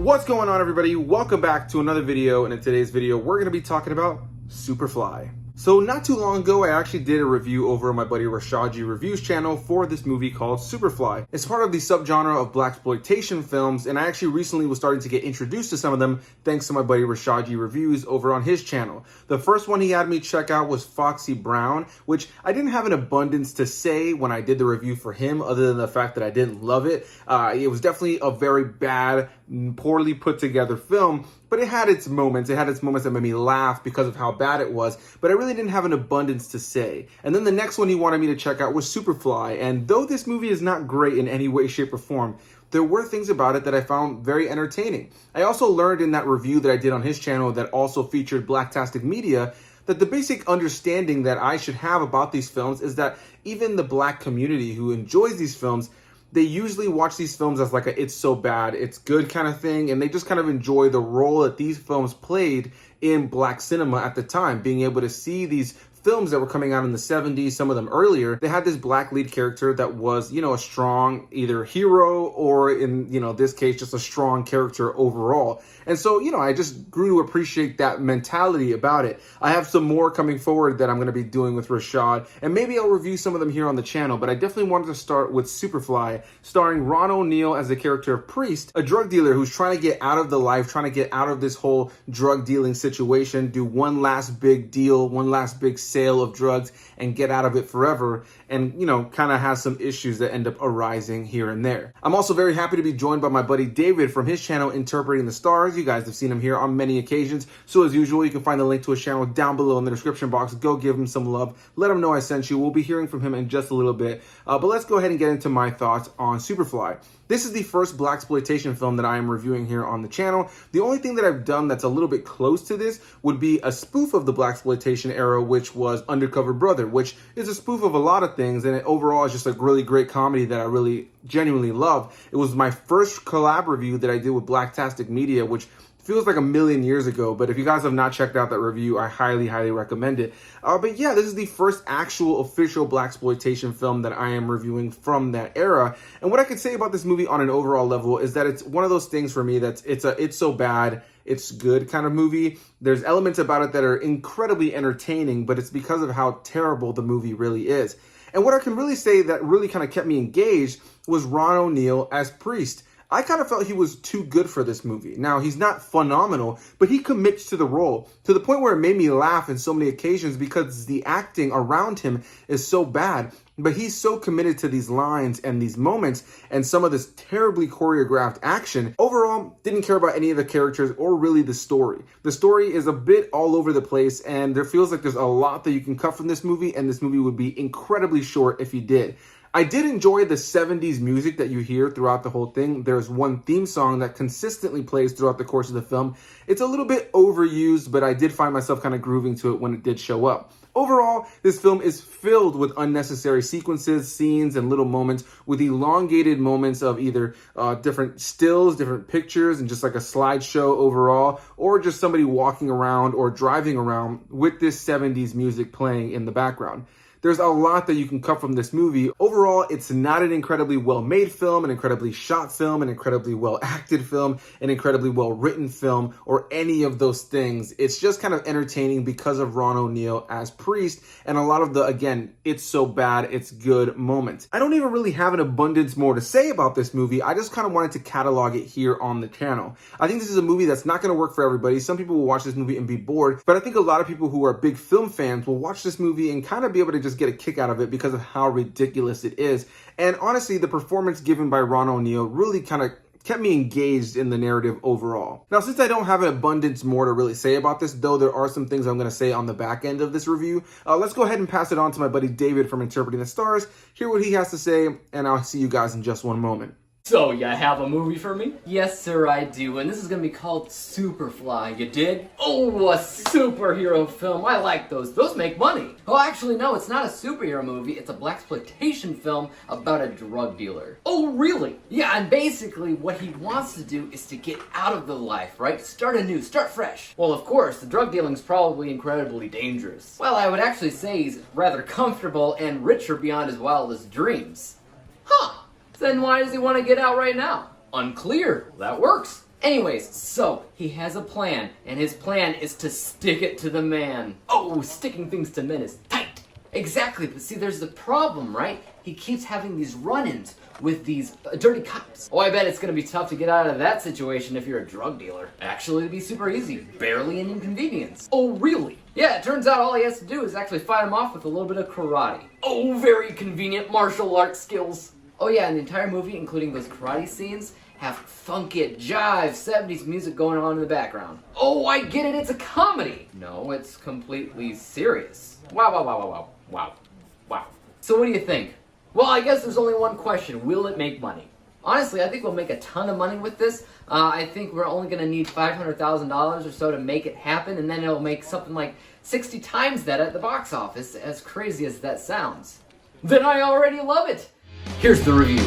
What's going on, everybody? Welcome back to another video, and in today's video we're going to be talking about Superfly. So not too long ago, I actually did a review over on my buddy Rashadji Reviews channel for this movie called Superfly. It's part of the subgenre of Blaxploitation films, and I actually recently was starting to get introduced to some of them thanks to my buddy Rashadji Reviews over on his channel. The first one he had me check out was Foxy Brown, which I didn't have an abundance to say when I did the review for him, other than the fact that I didn't love it. It was definitely a very bad, poorly put together film, but it had its moments. It had its moments that made me laugh because of how bad it was, but I really didn't have an abundance to say. And then the next one he wanted me to check out was Superfly, and though this movie is not great in any way, shape, or form, there were things about it that I found very entertaining. I also learned in that review that I did on his channel that also featured Blacktastic Media that the basic understanding that I should have about these films is that even the Black community who enjoys these films, they usually watch these films as like a it's so bad, it's good kind of thing, and they just kind of enjoy the role that these films played in Black cinema at the time, being able to see these films that were coming out in the 70s, some of them earlier. They had this Black lead character that was, a strong either hero or in, this case, just a strong character overall. And so, I just grew to appreciate that mentality about it. I have some more coming forward that I'm going to be doing with Rashad, and maybe I'll review some of them here on the channel, but I definitely wanted to start with Superfly, starring Ron O'Neal as the character of Priest, a drug dealer who's trying to get out of the life, trying to get out of this whole drug dealing situation, do one last big deal, one last big sale of drugs, and get out of it forever, and kind of has some issues that end up arising here and there. I'm also very happy to be joined by my buddy David from his channel Interpreting the Stars. You guys have seen him here on many occasions, so as usual, you can find the link to his channel down below in the description box. Go give him some love, let him know I sent you. We'll be hearing from him in just a little bit, but let's go ahead and get into my thoughts on Superfly. This is the first Blaxploitation film that I am reviewing here on the channel. The only thing that I've done that's a little bit close to this would be a spoof of the Blaxploitation era, which was Undercover Brother, which is a spoof of a lot of things, and it overall is just a really great comedy that I really genuinely love. It was my first collab review that I did with Blacktastic Media, which feels like a million years ago, but if you guys have not checked out that review, I highly, highly recommend it. But yeah, this is the first actual official Blaxploitation film that I am reviewing from that era. And what I could say about this movie on an overall level is that it's one of those things for me that's it's so bad, it's good kind of movie. There's elements about it that are incredibly entertaining, but it's because of how terrible the movie really is. And what I can really say that really kind of kept me engaged was Ron O'Neal as Priest. I kind of felt he was too good for this movie. Now, he's not phenomenal, but he commits to the role to the point where it made me laugh in so many occasions because the acting around him is so bad. But he's so committed to these lines and these moments and some of this terribly choreographed action. Overall, didn't care about any of the characters or really the story. The story is a bit all over the place, and there feels like there's a lot that you can cut from this movie, and this movie would be incredibly short if you did. I did enjoy the 70s music that you hear throughout the whole thing. There's one theme song that consistently plays throughout the course of the film. It's a little bit overused, but I did find myself kind of grooving to it when it did show up. Overall, this film is filled with unnecessary sequences, scenes, and little moments with elongated moments of either different stills, different pictures, and just like a slideshow overall, or just somebody walking around or driving around with this 70s music playing in the background. There's a lot that you can cut from this movie. Overall, it's not an incredibly well-made film, an incredibly shot film, an incredibly well-acted film, an incredibly well-written film, or any of those things. It's just kind of entertaining because of Ron O'Neal as Priest and a lot of the, again, it's so bad, it's good moments. I don't even really have an abundance more to say about this movie. I just kind of wanted to catalog it here on the channel. I think this is a movie that's not going to work for everybody. Some people will watch this movie and be bored, but I think a lot of people who are big film fans will watch this movie and kind of be able to just get a kick out of it because of how ridiculous it is. And honestly, the performance given by Ron O'Neal really kind of kept me engaged in the narrative overall. Now, since I don't have an abundance more to really say about this, though there are some things I'm going to say on the back end of this review, let's go ahead and pass it on to my buddy David from Interpreting the Stars, hear what he has to say, and I'll see you guys in just one moment. So, you have a movie for me? Yes, sir, I do, and this is gonna be called Superfly, you dig? Oh, a superhero film, I like those. Those make money. Oh, actually, no, it's not a superhero movie, it's a blaxploitation film about a drug dealer. Oh, really? Yeah, and basically what he wants to do is to get out of the life, right? Start anew, start fresh. Well, of course, the drug dealing's probably incredibly dangerous. Well, I would actually say he's rather comfortable and richer beyond his wildest dreams. Huh. Then why does he want to get out right now? Unclear. That works. Anyways, so he has a plan, and his plan is to stick it to the man. Oh, sticking things to men is tight. Exactly, but see, there's the problem, right? He keeps having these run-ins with these dirty cops. Oh, I bet it's gonna be tough to get out of that situation if you're a drug dealer. Actually, it'd be super easy. Barely an inconvenience. Oh, really? Yeah, it turns out all he has to do is actually fight him off with a little bit of karate. Oh, very convenient martial arts skills. Oh yeah, and the entire movie, including those karate scenes, have funky jive 70s music going on in the background. Oh, I get it, it's a comedy! No, it's completely serious. Wow, wow, wow, wow, wow, wow, wow. So what do you think? Well, I guess there's only one question. Will it make money? Honestly, I think we'll make a ton of money with this. I think we're only gonna need $500,000 or so to make it happen, and then it'll make something like 60 times that at the box office, as crazy as that sounds. Then I already love it! Here's the review.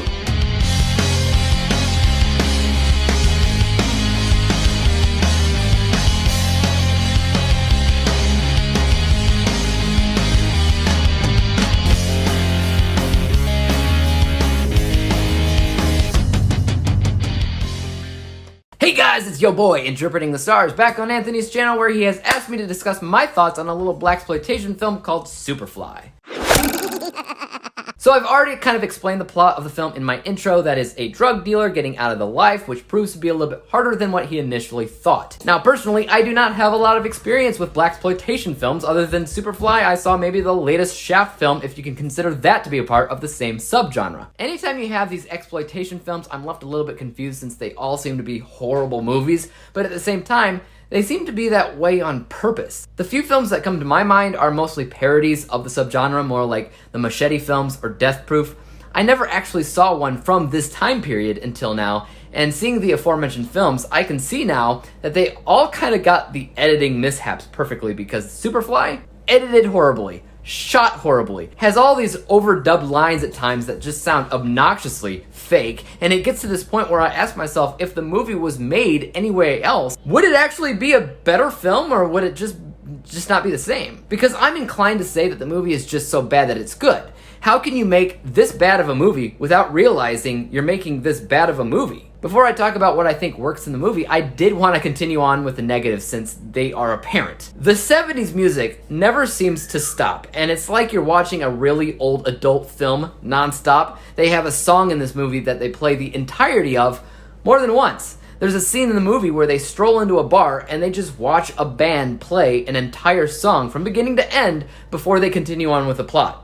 Hey guys, it's yo boy, Interpreting the Stars, back on Anthony's channel where he has asked me to discuss my thoughts on a little blaxploitation film called Superfly. So I've already kind of explained the plot of the film in my intro, that is a drug dealer getting out of the life, which proves to be a little bit harder than what he initially thought. Now personally, I do not have a lot of experience with blaxploitation films other than Superfly. I saw maybe the latest Shaft film, if you can consider that to be a part of the same subgenre. Anytime you have these exploitation films, I'm left a little bit confused since they all seem to be horrible movies, but at the same time, they seem to be that way on purpose. The few films that come to my mind are mostly parodies of the subgenre, more like the Machete films or Death Proof. I never actually saw one from this time period until now, and seeing the aforementioned films, I can see now that they all kind of got the editing mishaps perfectly, because Superfly, edited horribly, shot horribly, has all these overdubbed lines at times that just sound obnoxiously fake, and it gets to this point where I ask myself, if the movie was made anywhere else, would it actually be a better film, or would it just not be the same? Because I'm inclined to say that the movie is just so bad that it's good. How can you make this bad of a movie without realizing you're making this bad of a movie? Before I talk about what I think works in the movie, I did want to continue on with the negatives since they are apparent. The 70s music never seems to stop, and it's like you're watching a really old adult film non-stop. They have a song in this movie that they play the entirety of more than once. There's a scene in the movie where they stroll into a bar and they just watch a band play an entire song from beginning to end before they continue on with the plot.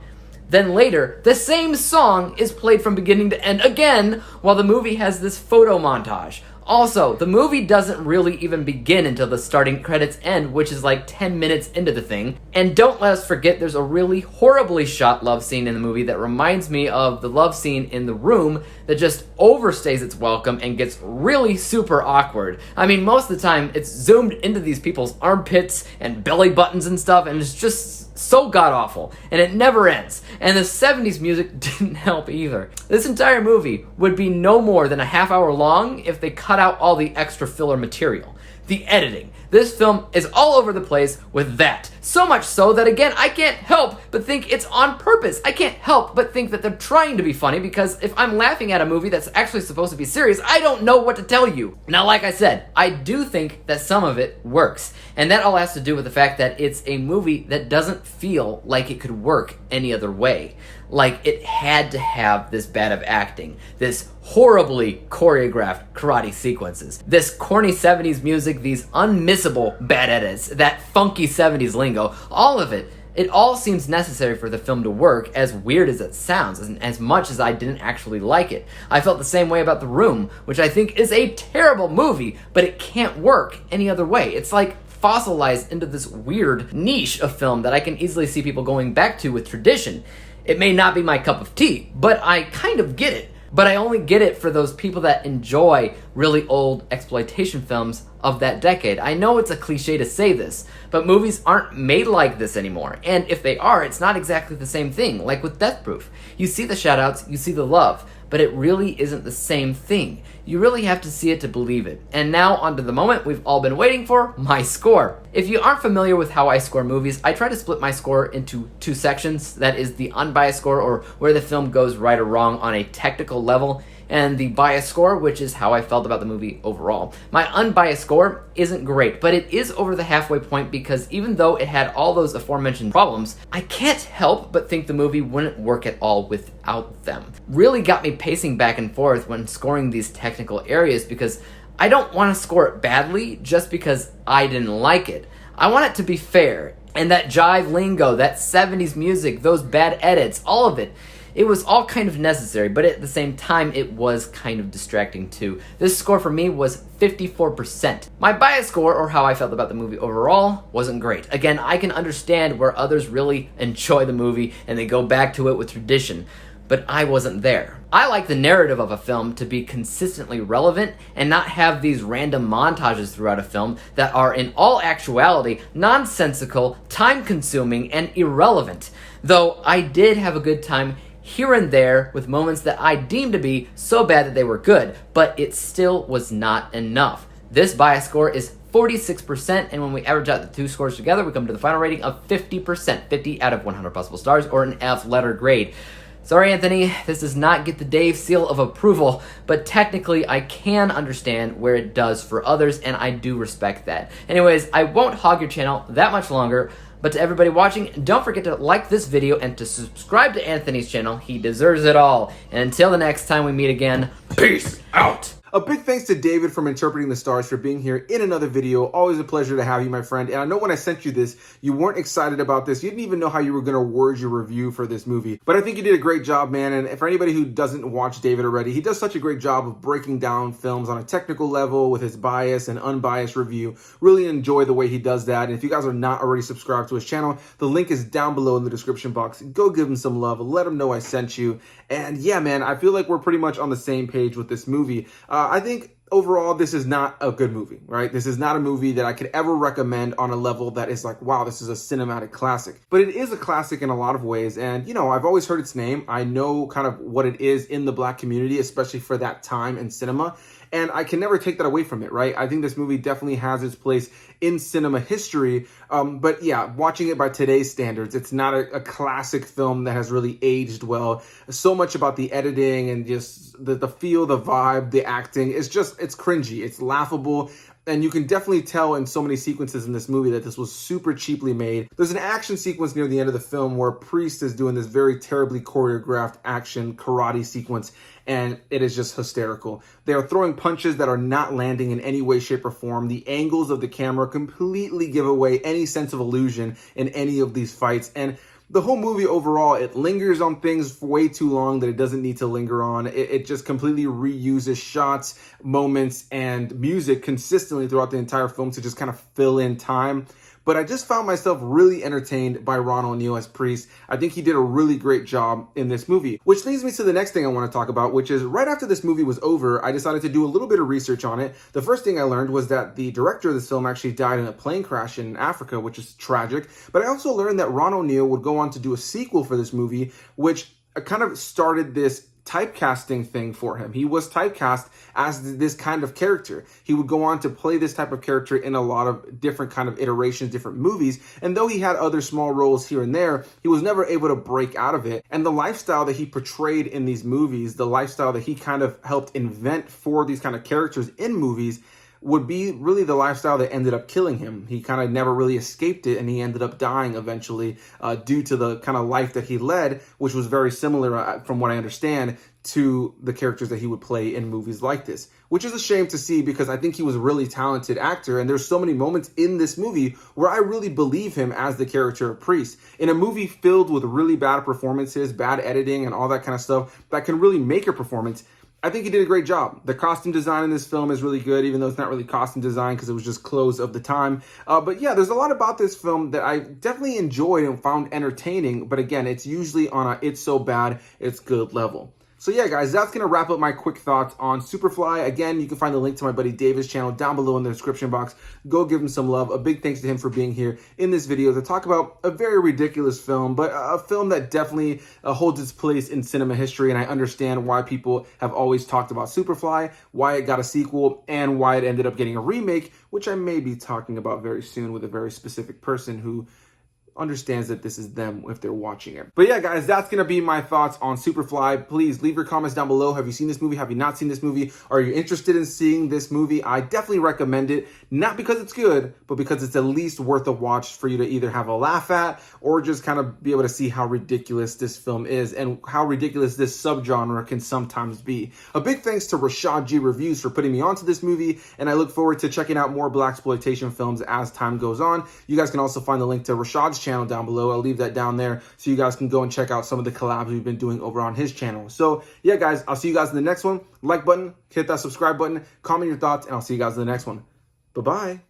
Then later, the same song is played from beginning to end again while the movie has this photo montage. Also, the movie doesn't really even begin until the starting credits end, which is like 10 minutes into the thing. And don't let us forget there's a really horribly shot love scene in the movie that reminds me of the love scene in The Room that just overstays its welcome and gets really super awkward. I mean, most of the time it's zoomed into these people's armpits and belly buttons and stuff, and it's just so god-awful, and it never ends. And the 70s music didn't help either. This entire movie would be no more than a half hour long if they cut out all the extra filler material. The editing. This film is all over the place with that. So much so that, again, I can't help but think it's on purpose. I can't help but think that they're trying to be funny, because if I'm laughing at a movie that's actually supposed to be serious, I don't know what to tell you. Now, like I said, I do think that some of it works. And that all has to do with the fact that it's a movie that doesn't feel like it could work any other way. Like it had to have this bad of acting, this horribly choreographed karate sequences, this corny 70s music, these unmissable bad edits, that funky 70s lingo, all of it. It all seems necessary for the film to work, as weird as it sounds, and as much as I didn't actually like it. I felt the same way about The Room, which I think is a terrible movie, but it can't work any other way. It's like fossilized into this weird niche of film that I can easily see people going back to with tradition. It may not be my cup of tea, but I kind of get it. But I only get it for those people that enjoy really old exploitation films of that decade. I know it's a cliche to say this, but movies aren't made like this anymore. And if they are, it's not exactly the same thing, like with Death Proof. You see the shoutouts, you see the love, but it really isn't the same thing. You really have to see it to believe it. And now onto the moment we've all been waiting for, my score. If you aren't familiar with how I score movies, I try to split my score into two sections. That is the unbiased score, or where the film goes right or wrong on a technical level, and the biased score, which is how I felt about the movie overall. My unbiased score isn't great, but it is over the halfway point because even though it had all those aforementioned problems, I can't help but think the movie wouldn't work at all without them. Really got me pacing back and forth when scoring these technical areas because I don't want to score it badly just because I didn't like it. I want it to be fair, and that jive lingo, that 70s music, those bad edits, all of it, it was all kind of necessary, but at the same time, it was kind of distracting too. This score for me was 54%. My bias score, or how I felt about the movie overall, wasn't great. Again, I can understand where others really enjoy the movie and they go back to it with tradition, but I wasn't there. I like the narrative of a film to be consistently relevant and not have these random montages throughout a film that are in all actuality nonsensical, time-consuming, and irrelevant. Though I did have a good time here and there with moments that I deemed to be so bad that they were good, but it still was not enough. This bias score is 46%, and when we average out the two scores together, we come to the final rating of 50%, 50 out of 100 possible stars, or an F letter grade. Sorry, Anthony, this does not get the Dave seal of approval, but technically I can understand where it does for others, and I do respect that. Anyways, I won't hog your channel that much longer, but to everybody watching, don't forget to like this video and to subscribe to Anthony's channel. He deserves it all. And until the next time we meet again, peace out! A big thanks to David from Interpreting the Stars for being here in another video. Always a pleasure to have you, my friend. And I know when I sent you this, you weren't excited about this. You didn't even know how you were going to word your review for this movie. But I think you did a great job, man. And for anybody who doesn't watch David already, he does such a great job of breaking down films on a technical level with his bias and unbiased review. Really enjoy the way he does that. And if you guys are not already subscribed to his channel, the link is down below in the description box. Go give him some love. Let him know I sent you. And yeah, man, I feel like we're pretty much on the same page with this movie. I think overall, this is not a good movie, right? This is not a movie that I could ever recommend on a level that is like, wow, this is a cinematic classic. But it is a classic in a lot of ways. And, you know, I've always heard its name. I know kind of what it is in the Black community, especially for that time in cinema. And I can never take that away from it, right? I think this movie definitely has its place in cinema history. But yeah, watching it by today's standards, it's not a classic film that has really aged well. So much about the editing and just the feel, the vibe, the acting, it's cringy, it's laughable. And you can definitely tell in so many sequences in this movie that this was super cheaply made. There's an action sequence near the end of the film where Priest is doing this very terribly choreographed action karate sequence, and it is just hysterical. They are throwing punches that are not landing in any way, shape, or form. The angles of the camera completely give away any sense of illusion in any of these fights. And the whole movie overall, it lingers on things for way too long that it doesn't need to linger on. It just completely reuses shots, moments, and music consistently throughout the entire film to just kind of fill in time. But I just found myself really entertained by Ron O'Neal as Priest. I think he did a really great job in this movie. Which leads me to the next thing I want to talk about, which is right after this movie was over, I decided to do a little bit of research on it. The first thing I learned was that the director of this film actually died in a plane crash in Africa, which is tragic. But I also learned that Ron O'Neal would go on to do a sequel for this movie, which kind of started this typecasting thing for him. He was typecast as this kind of character. He would go on to play this type of character in a lot of different kind of iterations, different movies. And though he had other small roles here and there, he was never able to break out of it. And the lifestyle that he portrayed in these movies, the lifestyle that he kind of helped invent for these kind of characters in movies, would be really the lifestyle that ended up killing him. He kind of never really escaped it, and he ended up dying eventually due to the kind of life that he led, which was very similar, from what I understand, to the characters that he would play in movies like this, which is a shame to see because I think he was a really talented actor, and there's so many moments in this movie where I really believe him as the character of Priest. In a movie filled with really bad performances, bad editing, and all that kind of stuff that can really make a performance, I think he did a great job. The costume design in this film is really good, even though it's not really costume design because it was just clothes of the time. But yeah, there's a lot about this film that I definitely enjoyed and found entertaining. But again, it's usually on a it's so bad, it's good level. So yeah, guys, that's going to wrap up my quick thoughts on Superfly. Again, you can find the link to my buddy David's channel down below in the description box. Go give him some love. A big thanks to him for being here in this video to talk about a very ridiculous film, but a film that definitely holds its place in cinema history, and I understand why people have always talked about Superfly, why it got a sequel, and why it ended up getting a remake, which I may be talking about very soon with a very specific person who understands that this is them if they're watching it. But yeah, guys, that's going to be my thoughts on Superfly. Please leave your comments down below. Have you seen this movie? Have you not seen this movie? Are you interested in seeing this movie? I definitely recommend it, not because it's good, but because it's at least worth a watch for you to either have a laugh at or just kind of be able to see how ridiculous this film is and how ridiculous this subgenre can sometimes be. A big thanks to Rashad G Reviews for putting me onto this movie, and I look forward to checking out more Blaxploitation films as time goes on. You guys can also find the link to Rashad's channel down below. I'll leave that down there so you guys can go and check out some of the collabs we've been doing over on his channel. So yeah, guys, I'll see you guys in the next one. Like button, hit that subscribe button, comment your thoughts, and I'll see you guys in the next one. Bye-bye.